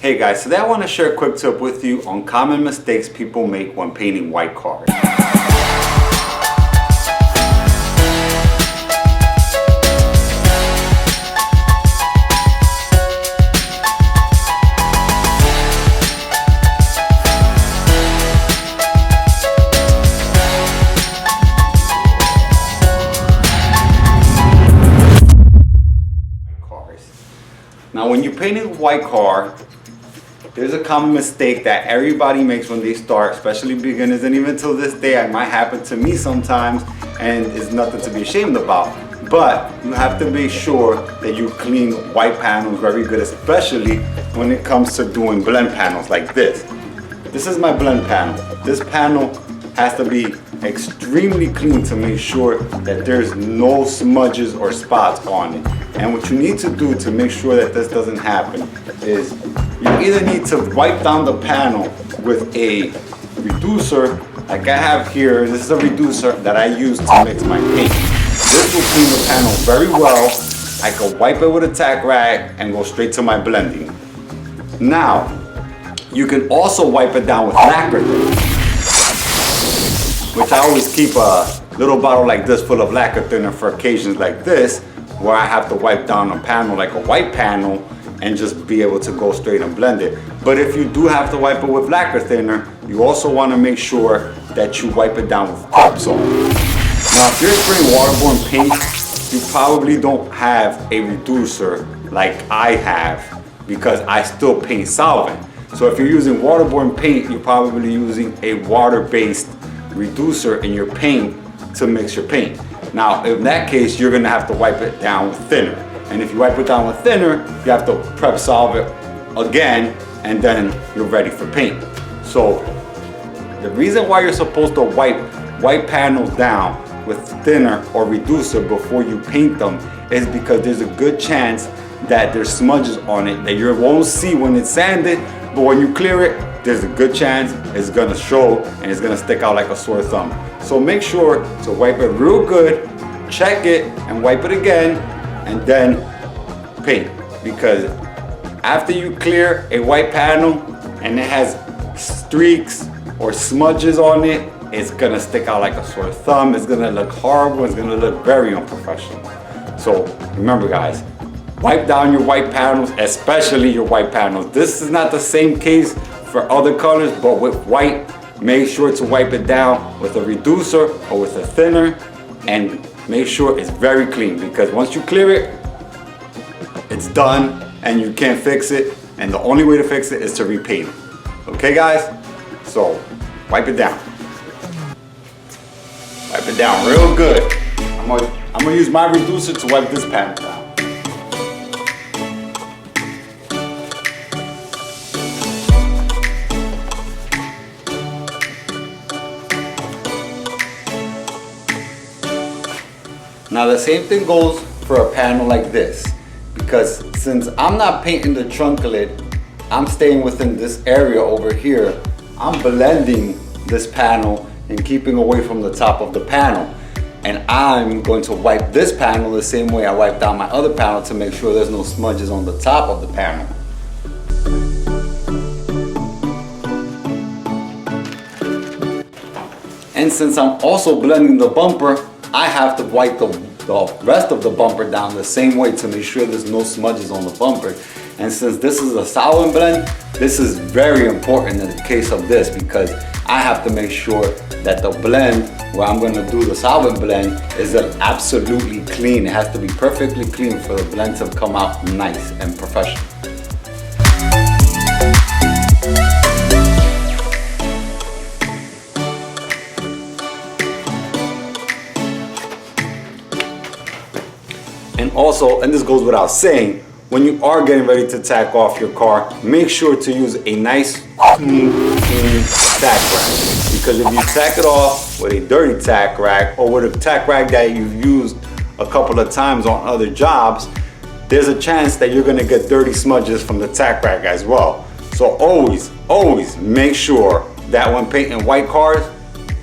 Hey guys, today I want to share a quick tip with you on common mistakes people make when painting white cars. Now when you're painting a white car, there's a common mistake that everybody makes when they start, especially beginners, and even till this day it might happen to me sometimes, and it's nothing to be ashamed about. But you have to make sure that you clean white panels very good, especially when it comes to doing blend panels like this. This is my blend panel. This panel has to be extremely clean to make sure that there's no smudges or spots on it. And what you need to do to make sure that this doesn't happen is you either need to wipe down the panel with a reducer, like I have here. This is a reducer that I use to mix my paint. This will clean the panel very well. I can wipe it with a tack rag and go straight to my blending. Now, you can also wipe it down with lacquer thinner, which I always keep a little bottle like this full of lacquer thinner for occasions like this, where I have to wipe down a panel like a white panel and just be able to go straight and blend it. But if you do have to wipe it with lacquer thinner, you also want to make sure that you wipe it down with Epsom. Now if you're spraying waterborne paint, you probably don't have a reducer like I have, because I still paint solvent. So if you're using waterborne paint, you're probably using a water-based reducer in your paint to mix your paint. Now in that case, you're gonna have to wipe it down with thinner. And if you wipe it down with thinner, you have to prep solve it again, and then you're ready for paint. So the reason why you're supposed to wipe white panels down with thinner or reducer before you paint them is because there's a good chance that there's smudges on it that you won't see when it's sanded, but when you clear it, there's a good chance it's gonna show and it's gonna stick out like a sore thumb. So make sure to wipe it real good, check it, and wipe it again, and then paint. Because after you clear a white panel and it has streaks or smudges on it, it's gonna stick out like a sore thumb. It's gonna look horrible. It's gonna look very unprofessional. So remember guys, wipe down your white panels, especially your white panels. This is not the same case for other colors, but with white, make sure to wipe it down with a reducer or with a thinner, and make sure it's very clean, because once you clear it, it's done and you can't fix it, and the only way to fix it is to repaint it. Okay guys? So wipe it down. Wipe it down real good. I'm gonna use my reducer to wipe this panel down. Now the same thing goes for a panel like this, because since I'm not painting the trunk lid, I'm staying within this area over here. I'm blending this panel and keeping away from the top of the panel. And I'm going to wipe this panel the same way I wipe down my other panel to make sure there's no smudges on the top of the panel. And since I'm also blending the bumper, I have to wipe the rest of the bumper down the same way to make sure there's no smudges on the bumper. And since this is a solvent blend, this is very important in the case of this, because I have to make sure that the blend where I'm going to do the solvent blend is absolutely clean. It has to be perfectly clean for the blend to come out nice and professional. And also, and this goes without saying, when you are getting ready to tack off your car, make sure to use a nice clean tack rag. Because if you tack it off with a dirty tack rag, or with a tack rag that you've used a couple of times on other jobs, there's a chance that you're gonna get dirty smudges from the tack rag as well. So always make sure that when painting white cars,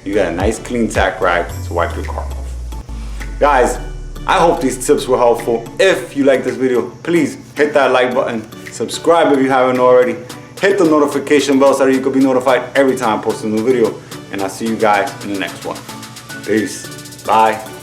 you got a nice clean tack rag to wipe your car off. Guys, I hope these tips were helpful. If you like this video, please hit that like button, subscribe if you haven't already, hit the notification bell so that you can be notified every time I post a new video, and I'll see you guys in the next one. Peace. Bye.